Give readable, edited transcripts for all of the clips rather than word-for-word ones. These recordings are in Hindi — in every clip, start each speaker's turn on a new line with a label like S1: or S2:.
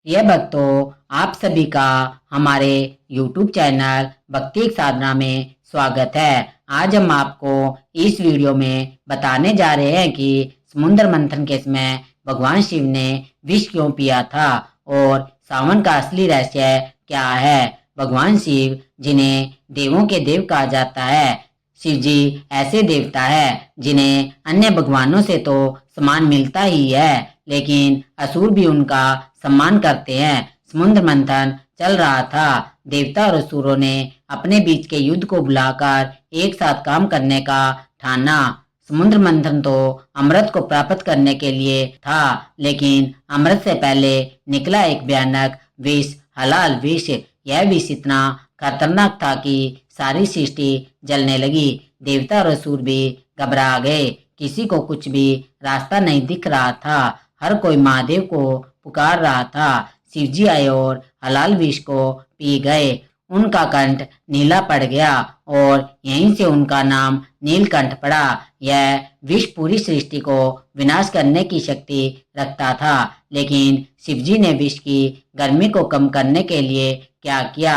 S1: प्रिय भक्तों, आप सभी का हमारे YouTube चैनल भक्ति एक साधना में स्वागत है। आज हम आपको इस वीडियो में बताने जा रहे हैं कि समुद्र मंथन के समय भगवान शिव ने विष क्यों पिया था और सावन का असली रहस्य क्या है। भगवान शिव, जिन्हें देवों के देव कहा जाता है, शिव जी ऐसे देवता है जिन्हें अन्य भगवानों से तो सम्मान मिलता ही है, लेकिन असुर भी उनका सम्मान करते हैं। समुद्र मंथन चल रहा था। देवता और असुरों ने अपने बीच के युद्ध को बुलाकर एक साथ काम करने का ठाना। समुद्र मंथन तो अमृत को प्राप्त करने के लिए था, लेकिन अमृत से पहले निकला एक भयानक विष, हलाल विष। यह विष इतना खतरनाक था कि सारी सृष्टि जलने लगी। देवता और असुर भी घबरा गए। किसी को कुछ भी रास्ता नहीं दिख रहा था। हर कोई महादेव को पुकार रहा था। शिवजी आए और हलाल विष को पी गए। उनका कंठ नीला पड़ गया और यहीं से उनका नाम नीलकंठ पड़ा। यह विष पूरी सृष्टि को विनाश करने की शक्ति रखता था, लेकिन शिवजी ने विष की गर्मी को कम करने के लिए क्या किया?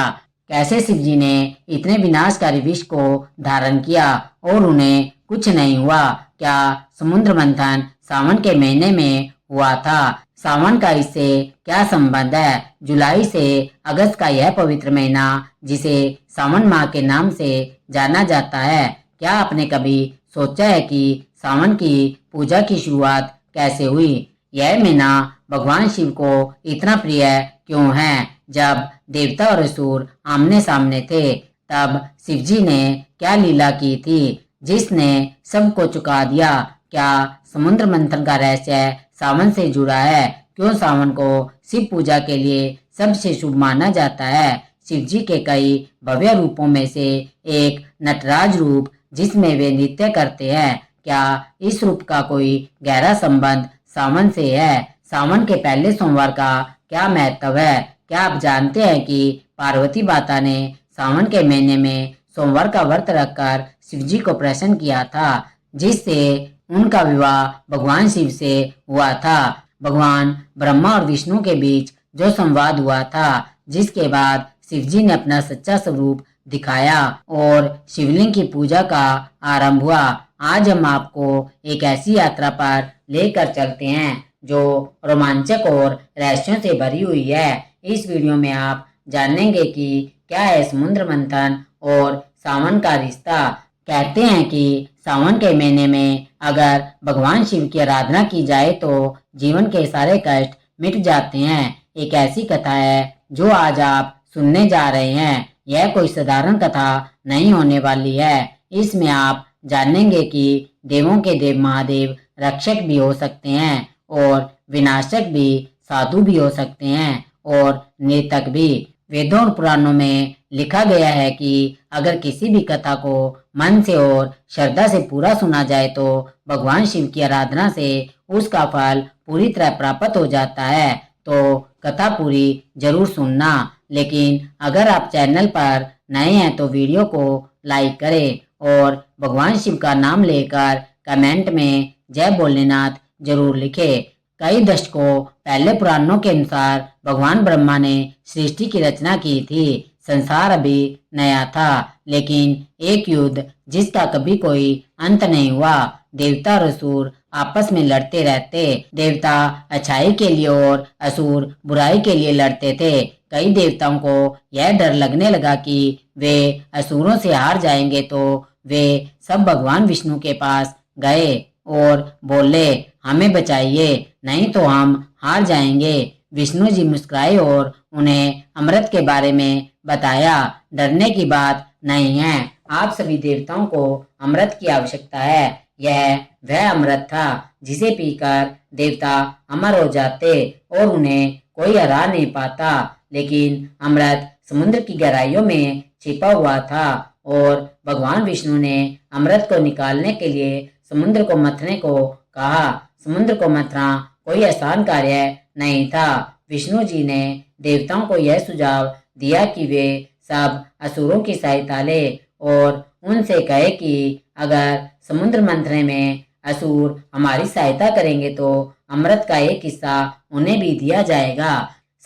S1: कैसे शिवजी ने इतने विनाशकारी विष को धारण किया और उन्हें कुछ नहीं हुआ? क्या समुद्र मंथन सावन के महीने में हुआ था? सावन का इससे क्या संबंध है? जुलाई से अगस्त का यह पवित्र महीना, जिसे सावन माह के नाम से जाना जाता है, क्या आपने कभी सोचा है कि सावन की पूजा की शुरुआत कैसे हुई? यह महीना भगवान शिव को इतना प्रिय क्यों है? जब देवता और असुर आमने सामने थे, तब शिवजी ने क्या लीला की थी जिसने सबको चुका दिया? क्या समुद्र मंथन का रहस्य सावन से जुड़ा है? क्यों सावन को शिव पूजा के लिए सबसे शुभ माना जाता है? शिव जी के कई भव्य रूपों में से एक नटराज रूप, जिसमें वे नृत्य करते हैं, क्या इस रूप का कोई गहरा संबंध सावन से है? सावन के पहले सोमवार का क्या महत्व है? क्या आप जानते हैं कि पार्वती माता ने सावन के महीने में सोमवार का व्रत रखकर शिव जी को प्रसन्न किया था, जिससे उनका विवाह भगवान शिव से हुआ था। भगवान ब्रह्मा और विष्णु के बीच जो संवाद हुआ था, जिसके बाद शिवजी ने अपना सच्चा स्वरूप दिखाया और शिवलिंग की पूजा का आरंभ हुआ। आज हम आपको एक ऐसी यात्रा पर लेकर चलते हैं जो रोमांचक और रहस्यों से भरी हुई है। इस वीडियो में आप जानेंगे कि क्या है समुद्र मंथन और सावन का रिश्ता। कहते हैं कि सावन के महीने में अगर भगवान शिव की आराधना की जाए तो जीवन के सारे कष्ट मिट जाते हैं। एक ऐसी कथा है जो आज आप सुनने जा रहे हैं। यह कोई साधारण कथा नहीं होने वाली है। इसमें आप जानेंगे कि देवों के देव महादेव रक्षक भी हो सकते हैं और विनाशक भी, साधु भी हो सकते हैं और नृतक भी। वेदों और पुराणों में लिखा गया है कि अगर किसी भी कथा को मन से और श्रद्धा से पूरा सुना जाए तो भगवान शिव की आराधना से उसका फल पूरी तरह प्राप्त हो जाता है। तो कथा पूरी जरूर सुनना। लेकिन अगर आप चैनल पर नए हैं तो वीडियो को लाइक करें और भगवान शिव का नाम लेकर कमेंट में जय भोलेनाथ जरूर लिखें। कई दशकों पहले पुराणों के अनुसार भगवान ब्रह्मा ने सृष्टि की रचना की थी। संसार अभी नया था, लेकिन एक युद्ध जिसका कभी कोई अंत नहीं हुआ। देवता और असुर आपस में लड़ते रहते। देवता अच्छाई के लिए और असुर बुराई के लिए लड़ते थे। कई देवताओं को यह डर लगने लगा कि वे असुरों से हार जाएंगे, तो वे सब भगवान विष्णु के पास गए और बोले, हमें बचाइए, नहीं तो हम हार जाएंगे। विष्णु जी मुस्कुराए और उन्हें अमृत के बारे में बताया। डरने की बात नहीं है, आप सभी देवताओं को अमृत की आवश्यकता है। यह वह अमृत था जिसे पीकर देवता अमर हो जाते और उन्हें कोई हरा नहीं पाता। लेकिन अमृत समुद्र की गहराइयों में छिपा हुआ था और भगवान विष्णु ने अमृत को निकालने के लिए समुद्र को मथने को कहा। समुद्र को मथना कोई आसान कार्य नहीं था। विष्णु जी ने देवताओं को यह सुझाव दिया कि वे सब असुरों की सहायता ले और उनसे कहे कि अगर समुद्र मंथन में असुर हमारी सहायता करेंगे तो अमृत का एक हिस्सा उन्हें भी दिया जाएगा।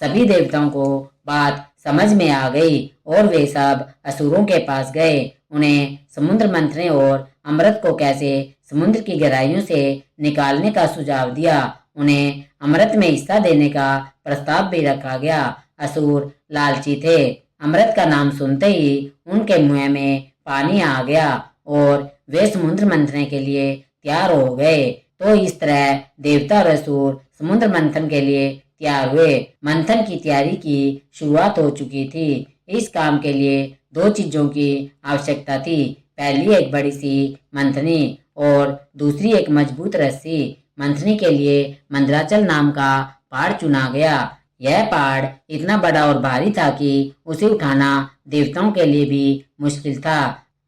S1: सभी देवताओं को बात समझ में आ गई और वे सब असुरों के पास गए। उन्हें समुद्र मंथने और अमृत को कैसे समुद्र की गहराइयों से निकालने का सुझाव दिया। उन्हें अमृत में हिस्सा देने का प्रस्ताव भी रखा गया। असुर लालची थे। अमृत का नाम सुनते ही उनके मुंह में पानी आ गया और वे समुद्र मंथन के लिए तैयार हो गए। तो इस तरह देवता और असुर समुद्र मंथन के लिए तैयार हुए। मंथन की तैयारी की शुरुआत हो चुकी थी। इस काम के लिए दो चीजों की आवश्यकता थी। पहली एक बड़ी सी मंथनी और दूसरी एक मजबूत रस्सी। मंथनी के लिए मंदराचल नाम का पहाड़ चुना गया। यह पहाड़ इतना बड़ा और भारी था कि उसे उठाना देवताओं के लिए भी मुश्किल था।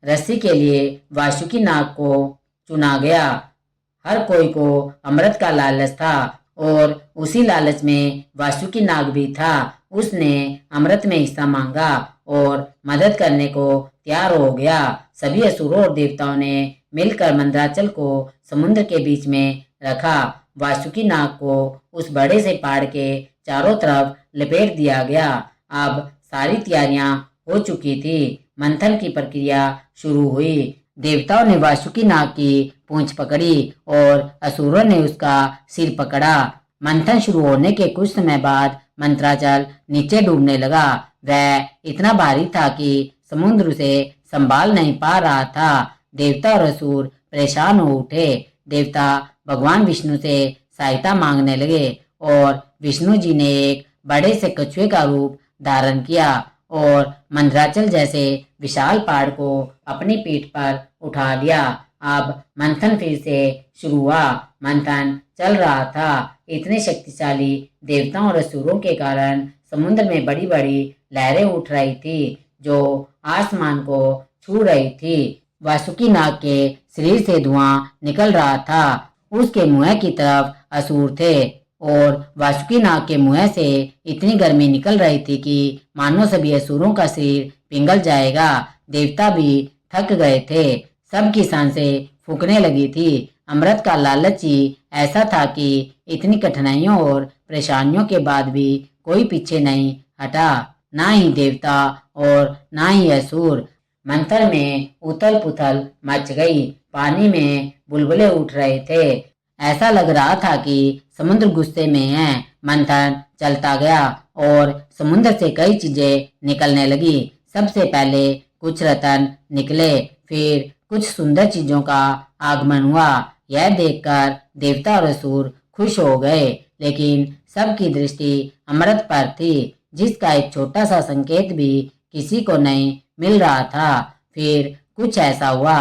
S1: रस्सी के लिए वासुकी नाग को चुना गया। हर कोई को अमृत का लालच था और उसी लालच में वासुकी नाग भी था। उसने अमृत में हिस्सा मांगा और मदद करने को तैयार हो गया। सभी असुरों और देवताओं ने मिलकर मंदराचल को समुद्र के बीच में रखा। वासुकी नाग को उस बड़े से पहाड़ के चारों तरफ लपेट दिया गया। अब सारी तैयारियां हो चुकी थी। मंथन की प्रक्रिया शुरू हुई। देवताओं ने वासुकी नाग की पूंछ पकड़ी और असुरों ने उसका सिर पकड़ा। मंथन शुरू होने के कुछ समय बाद मंत्राचल नीचे डूबने लगा। वह इतना भारी था कि समुद्र उसे संभाल नहीं पा रहा था। देवता और असुर परेशान हो उठे। देवता भगवान विष्णु से सहायता मांगने लगे और विष्णु जी ने एक बड़े से कछुए का रूप धारण किया और मंदराचल जैसे विशाल पहाड़ को अपनी पीठ पर उठा लिया। अब मंथन फिर से शुरू हुआ। मंथन चल रहा था। इतने शक्तिशाली देवताओं और असुरों के कारण समुद्र में बड़ी बड़ी लहरें उठ रही थी जो आसमान को छू रही थी। वासुकी नाग के शरीर से धुआं निकल रहा था। उसके मुंह की तरफ असुर थे और वासुकी नाग के मुंह से इतनी गर्मी निकल रही थी कि मानो सभी असुरों का शरीर पिघल जाएगा। देवता भी थक गए थे। सबकी सांसें फूकने लगी थी। अमृत का लालच ही ऐसा था कि इतनी कठिनाइयों और परेशानियों के बाद भी कोई पीछे नहीं हटा। ना ही देवता और ना ही असुर। मंथन में उथल पुथल मच गई। पानी में बुलबुले उठ रहे थे। ऐसा लग रहा था कि समुद्र गुस्से में है। मंथन चलता गया और समुद्र से कई चीजें निकलने लगी। सबसे पहले कुछ रतन निकले, फिर कुछ सुंदर चीजों का आगमन हुआ। यह देखकर देवता और असुर खुश हो गए, लेकिन सबकी दृष्टि अमृत पर थी, जिसका एक छोटा सा संकेत भी किसी को नहीं मिल रहा था। फिर कुछ ऐसा हुआ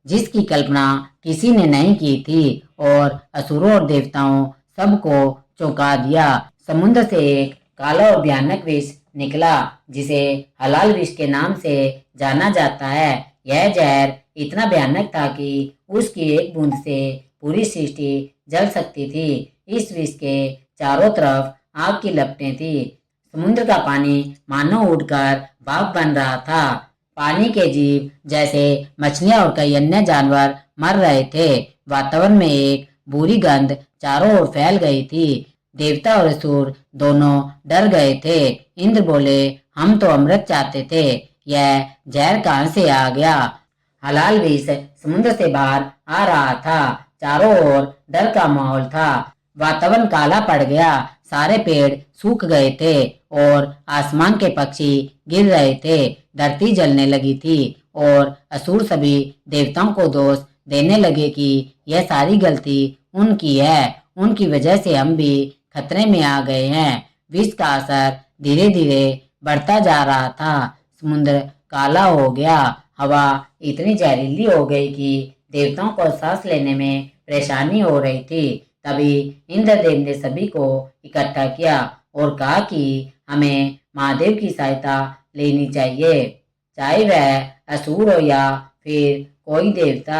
S1: जिसकी कल्पना किसी ने नहीं की थी और असुरों और देवताओं सबको चौंका दिया। समुद्र से एक काला और भयानक विष निकला, जिसे हलाल विष के नाम से जाना जाता है। यह जहर इतना भयानक था कि उसकी एक बूंद से पूरी सृष्टि जल सकती थी। इस विष के चारों तरफ आग की लपटें थी। समुद्र का पानी मानो उड़कर भाप बन रहा था। पानी के जीव जैसे मछलियां और कई अन्य जानवर मर रहे थे। वातावरण में एक बुरी गंध चारों ओर फैल गई थी। देवता और असुर दोनों डर गए थे। इंद्र बोले, हम तो अमृत चाहते थे, यह जहर कहां से आ गया। हलाल विष समुद्र से बाहर आ रहा था। चारों ओर डर का माहौल था। वातावरण काला पड़ गया। सारे पेड़ सूख गए थे और आसमान के पक्षी गिर रहे थे। धरती जलने लगी थी और असुर सभी देवताओं को दोष देने लगे कि यह सारी गलती उनकी है। उनकी वजह से हम भी खतरे में आ गए हैं। विष का असर धीरे धीरे बढ़ता जा रहा था। समुद्र काला हो गया। हवा इतनी जहरीली हो गई कि देवताओं को सांस लेने में परेशानी हो रही थी। तभी इंद्रदेव ने सभी को इकट्ठा किया और कहा कि हमें महादेव की सहायता लेनी चाहिए, चाहे वह असुर हो या फिर कोई देवता।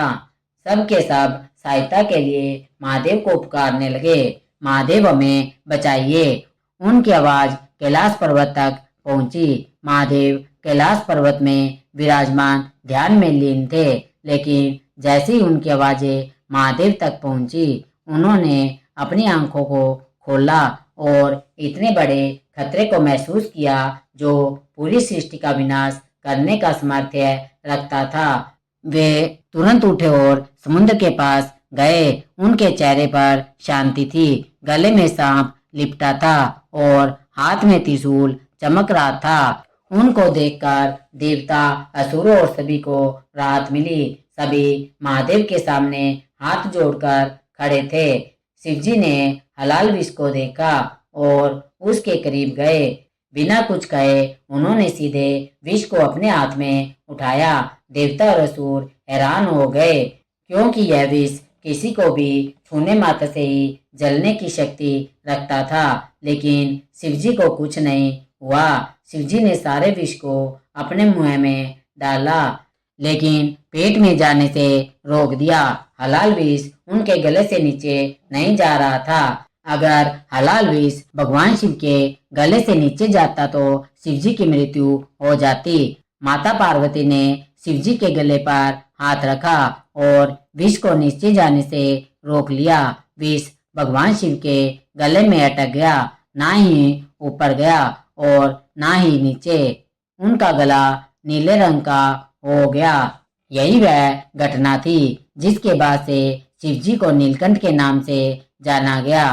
S1: सब के सब सहायता के लिए महादेव को पुकारने लगे। महादेव हमें बचाइए। उनकी आवाज कैलाश पर्वत तक पहुंची। महादेव कैलाश पर्वत में विराजमान ध्यान में लीन थे, लेकिन जैसे ही उनकी आवाजें महादेव तक पहुंची, उन्होंने अपनी आंखों को खोला और इतने बड़े खतरे को महसूस किया जो पूरी सृष्टि का विनाश करने का सामर्थ्य रखता था। वे तुरंत उठे और समुद्र के पास गए। उनके चेहरे पर शांति थी, गले में सांप लिपटा था और हाथ में त्रिशूल चमक रहा था। उनको देखकर देवता, असुरों और सभी को राहत मिली। सभी महादेव के सामने हाथ जोड़कर खड़े थे। शिवजी ने हलाल विष को देखा और उसके करीब गए। बिना कुछ कहे उन्होंने सीधे विष को अपने हाथ में उठाया। देवता और असुर हैरान हो गए, क्योंकि यह विष किसी को भी छूने मात्र से ही जलने की शक्ति रखता था। लेकिन शिवजी को कुछ नहीं हुआ। शिवजी ने सारे विष को अपने मुंह में डाला, लेकिन पेट में जाने से रोक दिया। हलाल विष उनके गले से नीचे नहीं जा रहा था। अगर हलाल विष भगवान शिव के गले से नीचे जाता तो शिवजी की मृत्यु हो जाती। माता पार्वती ने शिवजी के गले पर हाथ रखा और विष को नीचे जाने से रोक लिया। विष भगवान शिव के गले में अटक गया, ना ही ऊपर गया और ना ही नीचे। उनका गला नीले रंग का हो गया। यही वह घटना थी जिसके बाद से शिवजी को नीलकंठ के नाम से जाना गया।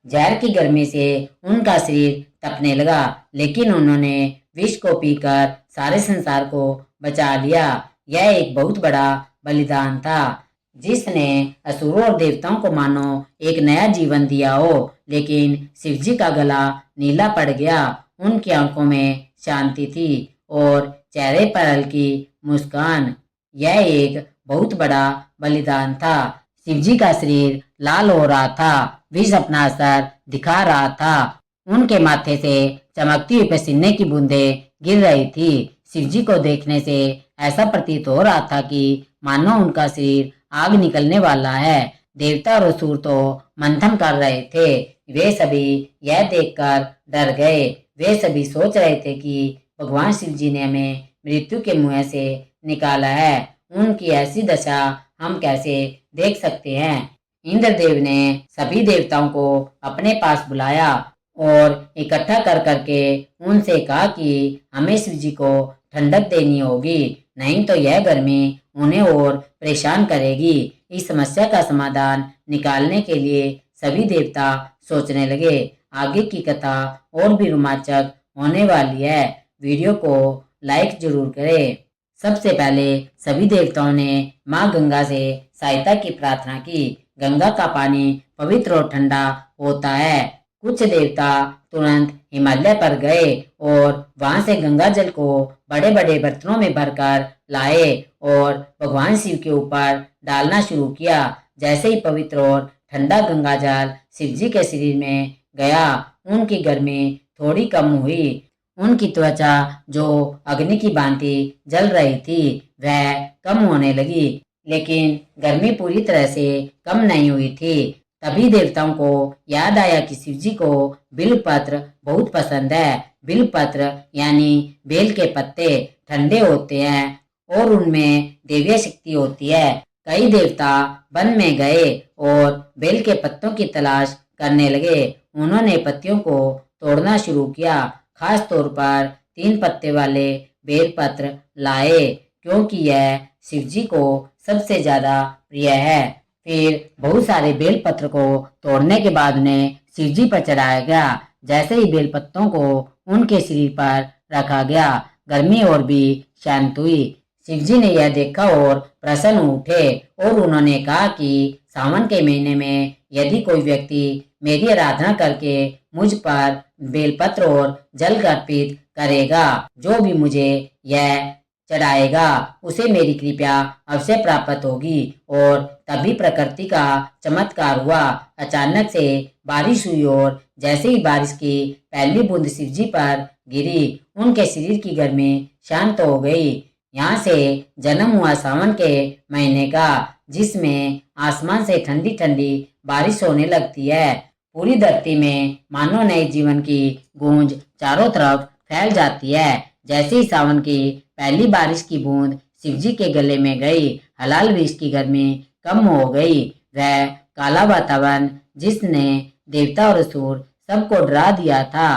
S1: जहर की गर्मी से उनका शरीर तपने लगा, लेकिन उन्होंने विष को पीकर सारे संसार को बचा लिया। यह एक बहुत बड़ा बलिदान था, जिसने असुरों और देवताओं को मानो एक नया जीवन दिया हो। लेकिन शिवजी का गला नीला पड़ गया। उनकी आंखों में शांति थी और चेहरे पर हल्की मुस्कान। यह एक बहुत बड़ा बलिदान था। शिवजी का शरीर लाल हो रहा था, विष अपना असर दिखा रहा था। उनके माथे से चमकती हुई पसीने की बूंदें गिर रही थी। शिवजी को देखने से ऐसा प्रतीत हो रहा था कि मानो उनका शरीर आग निकलने वाला है। देवता और असुर तो मंथन कर रहे थे। वे सभी यह देखकर डर गए। वे सभी सोच रहे थे कि भगवान शिवजी ने हमें मृत्यु के मुंह से निकाला है। उनकी ऐसी दशा हम कैसे देख सकते हैं। इंद्रदेव ने सभी देवताओं को अपने पास बुलाया और इकट्ठा कर करके उनसे कहा कि हमें शिवजी को ठंडक देनी होगी, नहीं तो यह गर्मी उन्हें और परेशान करेगी। इस समस्या का समाधान निकालने के लिए सभी देवता सोचने लगे। आगे की कथा और भी रोमांचक होने वाली है। वीडियो को लाइक जरूर करें। सबसे पहले सभी देवताओं ने माँ गंगा से सहायता की प्रार्थना की। गंगा का पानी पवित्र और ठंडा होता है। कुछ देवता तुरंत हिमालय पर गए और वहां से गंगा जल को बड़े बड़े बर्तनों में भरकर लाए और भगवान शिव के ऊपर डालना शुरू किया। जैसे ही पवित्र और ठंडा गंगा जल शिवजी के शरीर में गया, उनकी गर्मी थोड़ी कम हुई। उनकी त्वचा जो अग्नि की भांति जल रही थी वह कम होने लगी, लेकिन गर्मी पूरी तरह से कम नहीं हुई थी। तभी देवताओं को याद आया कि शिवजी को बिल्वपत्र बहुत पसंद है। बिल्वपत्र यानी बेल के पत्ते ठंडे होते हैं और उनमें दैवीय शक्ति होती है। कई देवता वन में गए और बेल के पत्तों की तलाश करने लगे। उन्होंने पत्तियों को तोड़ना शुरू किया। खास तौर पर 3 पत्ते वाले बेलपत्र लाए, क्योंकि यह शिवजी को सबसे ज्यादा प्रिय है। फिर बहुत सारे बेलपत्र को तोड़ने के बाद उन्हें शिवजी पर चढ़ाया गया। जैसे ही बेलपत्तों को उनके शरीर पर रखा गया, गर्मी और भी शांत हुई। शिवजी ने यह देखा और प्रसन्न उठे और उन्होंने कहा कि सावन के महीने में यदि कोई व्यक्ति मेरी आराधना करके मुझ पर बेलपत्र और जल अर्पित करेगा, जो भी मुझे यह चढ़ाएगा, उसे मेरी कृपा अवश्य प्राप्त होगी। और तभी प्रकृति का चमत्कार हुआ। अचानक से बारिश हुई और जैसे ही बारिश की पहली बूंद शिवजी पर गिरी, उनके शरीर की गर्मी शांत हो गई। यहाँ से जन्म हुआ सावन के महीने का, जिसमें आसमान से ठंडी ठंडी बारिश होने लगती है। पूरी धरती में मानो नए जीवन की गूंज चारों तरफ फैल जाती है। जैसे ही सावन की पहली बारिश की बूंद शिवजी के गले में गई, हलाल विष की गर्मी कम हो गई। वह काला वातावरण जिसने देवता और असुर सबको डरा दिया था।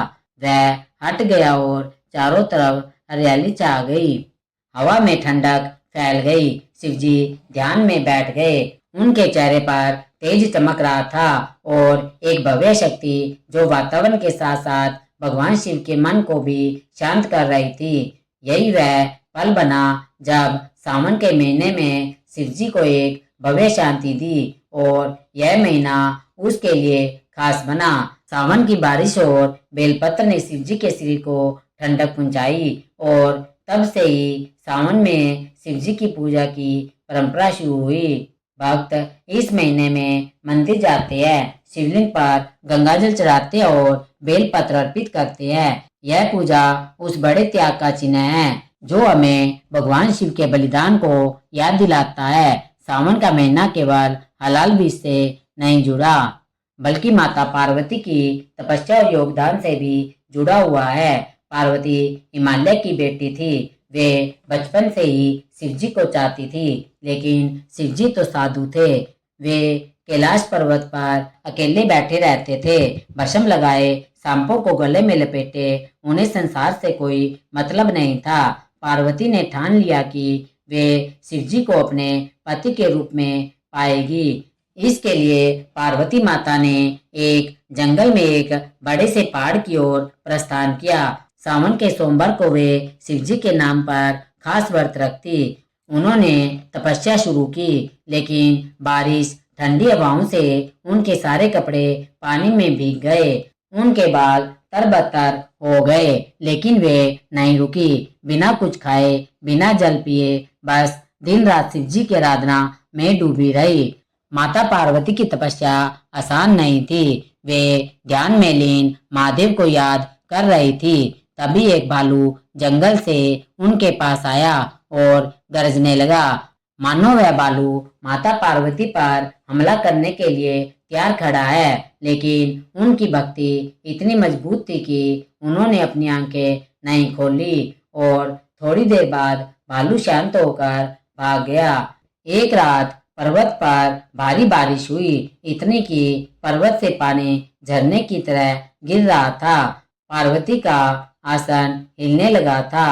S1: वह हट गया और चारों तरफ हरियाली छा गई। हवा में ठंडक फैल गई। शिवजी ध्यान में बैठ गए। उनके चेहरे पर तेज चमक रहा था और एक भव्य शक्ति जो वातावरण के साथ साथ भगवान शिव के मन को भी शांत कर रही थी। यही वह पल बना जब सावन के महीने में शिवजी को एक भव्य शांति दी और यह महीना उसके लिए खास बना। सावन की बारिश और बेलपत्र ने शिवजी के शरीर को ठंडक पहुंचाई और तब से ही सावन में शिवजी की पूजा की परंपरा शुरू हुई। भक्त इस महीने में मंदिर जाते हैं, शिवलिंग पर गंगाजल चढ़ाते हैं और बेलपत्र अर्पित करते हैं। यह पूजा उस बड़े त्याग का चिन्ह है जो हमें भगवान शिव के बलिदान को याद दिलाता है। सावन का महीना केवल हलाल बीज से नहीं जुड़ा बल्कि माता पार्वती की तपस्या और योगदान से भी जुड़ा हुआ है। पार्वती हिमालय की बेटी थी। वे बचपन से ही शिवजी को चाहती थी, लेकिन शिवजी तो साधु थे। वे कैलाश पर्वत पर अकेले बैठे रहते थे, भस्म लगाए, सांपों को गले में लपेटे। उन्हें संसार से कोई मतलब नहीं था। पार्वती ने ठान लिया कि वे शिवजी को अपने पति के रूप में पाएगी। इसके लिए पार्वती माता ने एक जंगल में एक बड़े से पहाड़ की ओर प्रस्थान किया। सावन के सोमवार को वे शिवजी के नाम पर खास व्रत रखती। उन्होंने तपस्या शुरू की, लेकिन बारिश, ठंडी हवाओं से उनके सारे कपड़े पानी में भीग गए। उनके बाल तरबतर हो गए, लेकिन वे नहीं रुकी। बिना कुछ खाए, बिना जल पिए, बस दिन रात शिवजी की आराधना में डूबी रही। माता पार्वती की तपस्या आसान नहीं थी। वे ध्यान में लीन महादेव को याद कर रही थी। तभी एक भालू जंगल से उनके पास आया और गरजने लगा, मानो वह भालू माता पार्वती पर हमला करने के लिए तैयार खड़ा है। लेकिन उनकी भक्ति इतनी मजबूत थी कि उन्होंने अपनी आंखें नहीं खोली और थोड़ी देर बाद भालू शांत होकर भाग गया। एक रात पर्वत पर भारी बारिश हुई, इतनी कि पर्वत से पानी झरने की तरह गिर रहा था। पार्वती का आसन हिलने लगा था।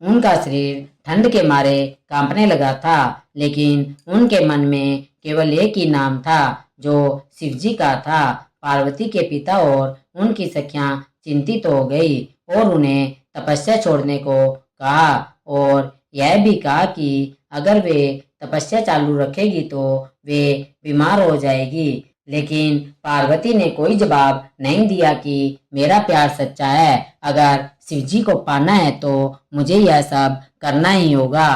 S1: उनका शरीर ठंड के मारे कांपने लगा था, लेकिन उनके मन में केवल एक ही नाम था जो शिवजी का था। पार्वती के पिता और उनकी सखियां चिंतित हो गई और उन्हें तपस्या छोड़ने को कहा और यह भी कहा कि अगर वे तपस्या चालू रखेगी तो वे बीमार हो जाएगी। लेकिन पार्वती ने कोई जवाब नहीं दिया कि मेरा प्यार सच्चा है। अगर शिवजी को पाना है तो मुझे यह सब करना ही होगा।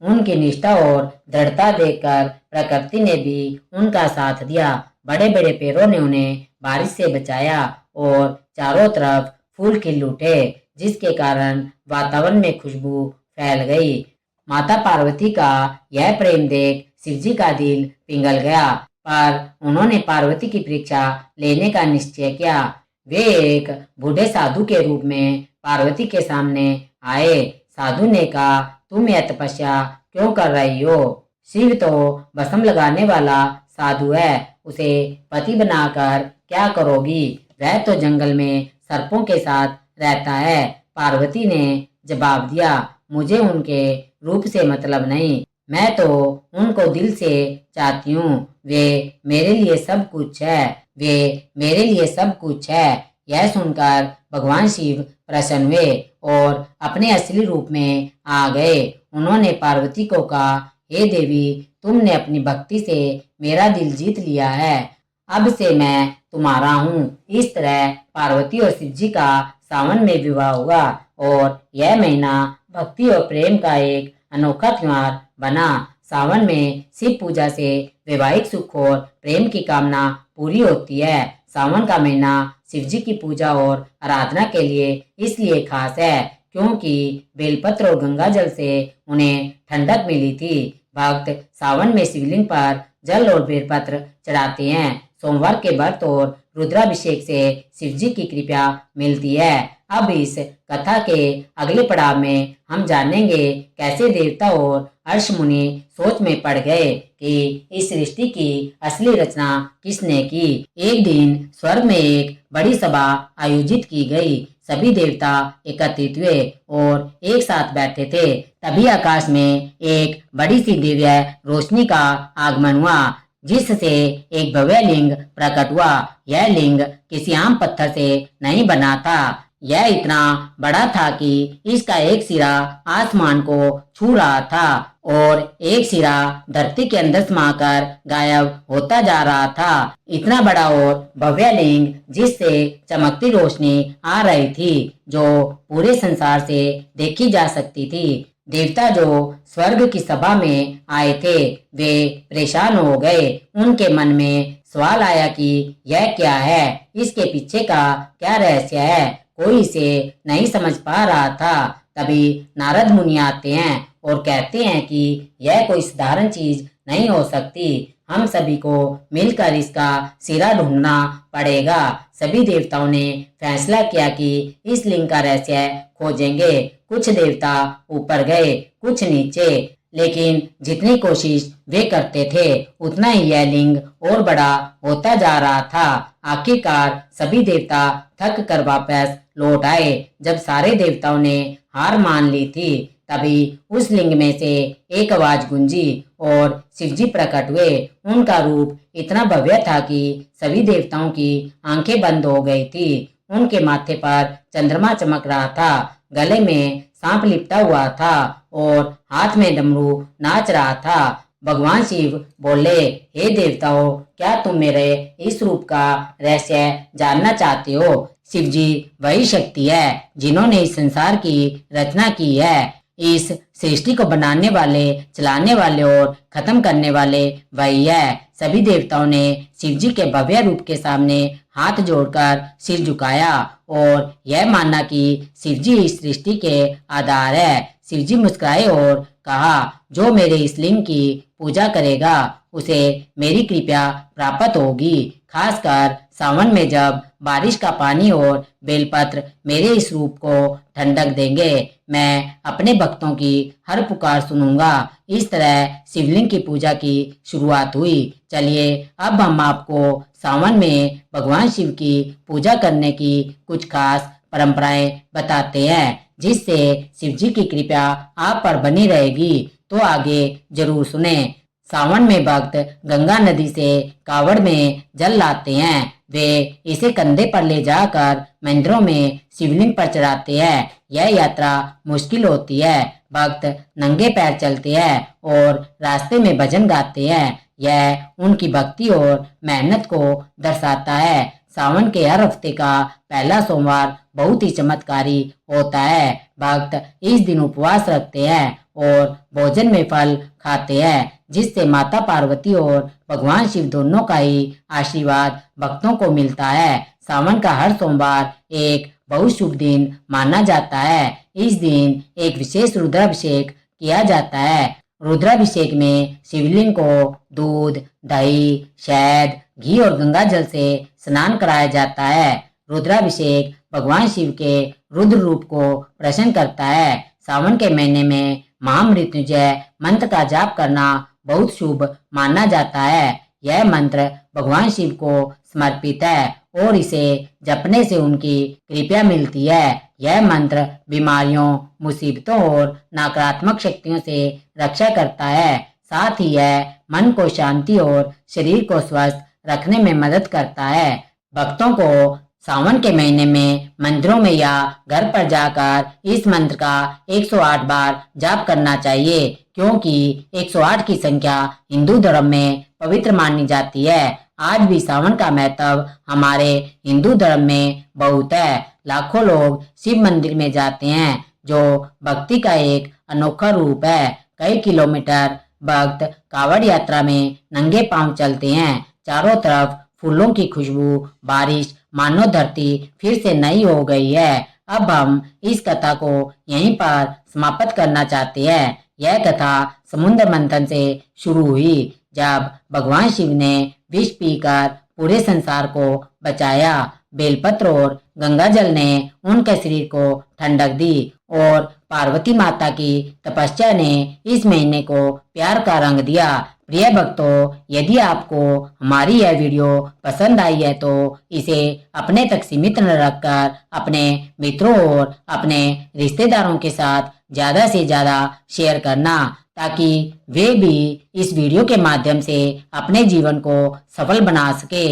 S1: उनकी निष्ठा और दृढ़ता देखकर प्रकृति ने भी उनका साथ दिया। बड़े बड़े पेड़ों ने उन्हें बारिश से बचाया और चारों तरफ फूल खिल उठे, जिसके कारण वातावरण में खुशबू फैल गई। माता पार्वती का यह प्रेम देख शिवजी का दिल पिघल गया, पर उन्होंने पार्वती की परीक्षा लेने का निश्चय किया। वे एक बूढ़े साधु के रूप में पार्वती के सामने आए। साधु ने कहा, तुम यह तपस्या क्यों कर रही हो? शिव तो भस्म लगाने वाला साधु है, उसे पति बनाकर क्या करोगी? वह तो जंगल में सर्पों के साथ रहता है। पार्वती ने जवाब दिया, मुझे उनके रूप से मतलब नहीं, मैं तो उनको दिल से चाहती हूँ। वे मेरे लिए सब कुछ है, वे मेरे लिए सब कुछ है। यह सुनकर भगवान शिव प्रसन्न हुए और अपने असली रूप में आ गए। उन्होंने पार्वती को कहा, हे देवी, तुमने अपनी भक्ति से मेरा दिल जीत लिया है, अब से मैं तुम्हारा हूँ। इस तरह पार्वती और शिवजी का सावन में विवाह हुआ और यह महीना भक्ति और प्रेम का एक अनोखा त्योहार बना। सावन में शिव पूजा से वैवाहिक सुख और प्रेम की कामना पूरी होती है। सावन का महीना शिवजी की पूजा और आराधना के लिए इसलिए खास है क्योंकि बेलपत्र और गंगा जल से उन्हें ठंडक मिली थी। भक्त सावन में शिवलिंग पर जल और बेलपत्र चढ़ाते हैं। सोमवार के व्रत और रुद्राभिषेक से शिव जी की कृपा मिलती है। अब इस कथा के अगले पड़ाव में हम जानेंगे कैसे देवता और अर्ष मुनि सोच में पड़ गए कि इस सृष्टि की असली रचना किसने की। एक दिन स्वर्ग में एक बड़ी सभा आयोजित की गई। सभी देवता एकत्रित हुए और एक साथ बैठे थे। तभी आकाश में एक बड़ी सी दिव्य रोशनी का आगमन हुआ, जिससे एक भव्य लिंग प्रकट हुआ। यह लिंग किसी आम पत्थर से नहीं बना था। यह इतना बड़ा था कि इसका एक सिरा आसमान को छू रहा था और एक सिरा धरती के अंदर समाकर गायब होता जा रहा था। इतना बड़ा और भव्य लिंग जिससे चमकती रोशनी आ रही थी, जो पूरे संसार से देखी जा सकती थी। देवता जो स्वर्ग की सभा में आए थे, वे परेशान हो गए। उनके मन में सवाल आया कि यह क्या है, इसके पीछे का क्या रहस्य है। कोई इसे नहीं समझ पा रहा था। तभी नारद मुनि आते हैं और कहते हैं कि यह कोई साधारण चीज नहीं हो सकती। हम सभी को मिलकर इसका सिरा ढूंढना पड़ेगा। सभी देवताओं ने फैसला किया कि इस लिंग का रहस्य खोजेंगे। कुछ देवता ऊपर गए, कुछ नीचे, लेकिन जितनी कोशिश वे करते थे उतना ही यह लिंग और बड़ा होता जा रहा था। आखिरकार सभी देवता थक कर वापस लौट आए। जब सारे देवताओं ने हार मान ली थी, तभी उस लिंग में से एक आवाज गूंजी और शिवजी प्रकट हुए। उनका रूप इतना भव्य था कि सभी देवताओं की आंखें बंद हो गई थी। उनके माथे पर चंद्रमा चमक रहा था, गले में सांप लिपटा हुआ था और हाथ में डमरू नाच रहा था। भगवान शिव बोले, हे देवताओं, क्या तुम मेरे इस रूप का रहस्य जानना चाहते हो? शिव जी वही शक्ति है जिन्होंने इस संसार की रचना की है। इस सृष्टि को बनाने वाले, चलाने वाले और खत्म करने वाले वही है। सभी देवताओं ने शिव जी के भव्य रूप के सामने हाथ जोड़कर सिर झुकाया और यह माना कि शिव जी इस सृष्टि के आधार है। शिव जी मुस्कुराए और कहा, जो मेरे इस लिंग की पूजा करेगा उसे मेरी कृपा प्राप्त होगी। खासकर सावन में जब बारिश का पानी और बेलपत्र मेरे इस रूप को ठंडक देंगे, मैं अपने भक्तों की हर पुकार सुनूंगा। इस तरह शिवलिंग की पूजा की शुरुआत हुई। चलिए अब हम आपको सावन में भगवान शिव की पूजा करने की कुछ खास परंपराएं बताते हैं, जिससे शिव जी की कृपा आप पर बनी रहेगी। तो आगे जरूर सुने। सावन में भक्त गंगा नदी से कावड़ में जल लाते हैं। वे इसे कंधे पर ले जाकर मंदिरों में शिवलिंग पर चढ़ाते हैं। यह यात्रा मुश्किल होती है। भक्त नंगे पैर चलते हैं और रास्ते में भजन गाते हैं। यह उनकी भक्ति और मेहनत को दर्शाता है। सावन के हर हफ्ते का पहला सोमवार बहुत ही चमत्कारी होता है। भक्त इस दिन उपवास रखते हैं और भोजन में फल खाते हैं, जिससे माता पार्वती और भगवान शिव दोनों का ही आशीर्वाद भक्तों को मिलता है। सावन का हर सोमवार एक बहुत शुभ दिन माना जाता है। इस दिन एक विशेष रुद्राभिषेक किया जाता है। रुद्राभिषेक में शिवलिंग को दूध, दही, शहद, घी और गंगा जल से स्नान कराया जाता है। रुद्राभिषेक भगवान शिव के रुद्र रूप को प्रसन्न करता है। सावन के महीने में महामृत्युंजय मंत्र का जाप करना बहुत शुभ माना जाता है। यह मंत्र भगवान शिव को समर्पित है और इसे जपने से उनकी कृपा मिलती है। यह मंत्र बीमारियों, मुसीबतों और नकारात्मक शक्तियों से रक्षा करता है। साथ ही यह मन को शांति और शरीर को स्वस्थ रखने में मदद करता है। भक्तों को सावन के महीने में मंदिरों में या घर पर जाकर इस मंत्र का 108 बार जाप करना चाहिए, क्योंकि 108 की संख्या हिंदू धर्म में पवित्र मानी जाती है। आज भी सावन का महत्व हमारे हिंदू धर्म में बहुत है। लाखों लोग शिव मंदिर में जाते हैं, जो भक्ति का एक अनोखा रूप है। कई किलोमीटर भक्त कावड़ यात्रा में नंगे पांव चलते हैं। चारों तरफ फूलों की खुशबू, बारिश, मानो धरती फिर से नई हो गई है। अब हम इस कथा को यहीं पर समाप्त करना चाहते हैं। यह कथा समुद्र मंथन से शुरू हुई, जब भगवान शिव ने विष पीकर पूरे संसार को बचाया। बेलपत्र और गंगा जल ने उनके शरीर को ठंडक दी और पार्वती माता की तपस्या ने इस महीने को प्यार का रंग दिया। प्रिय भक्तों, यदि आपको हमारी यह वीडियो पसंद आई है तो इसे अपने तक सीमित न रखकर अपने मित्रों और अपने रिश्तेदारों के साथ ज्यादा से ज्यादा शेयर करना, ताकि वे भी इस वीडियो के माध्यम से अपने जीवन को सफल बना सके।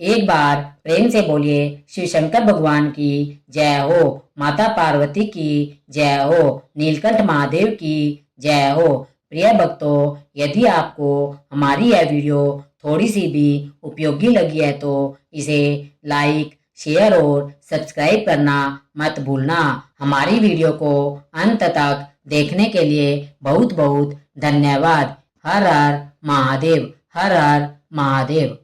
S1: एक बार प्रेम से बोलिए शिव शंकर भगवान की जय हो, माता पार्वती की जय हो, नीलकंठ महादेव की जय हो। प्रिय भक्तों, यदि आपको हमारी यह वीडियो थोड़ी सी भी उपयोगी लगी है तो इसे लाइक, शेयर और सब्सक्राइब करना मत भूलना। हमारी वीडियो को अंत तक देखने के लिए बहुत बहुत धन्यवाद। हर हर महादेव, हर हर महादेव।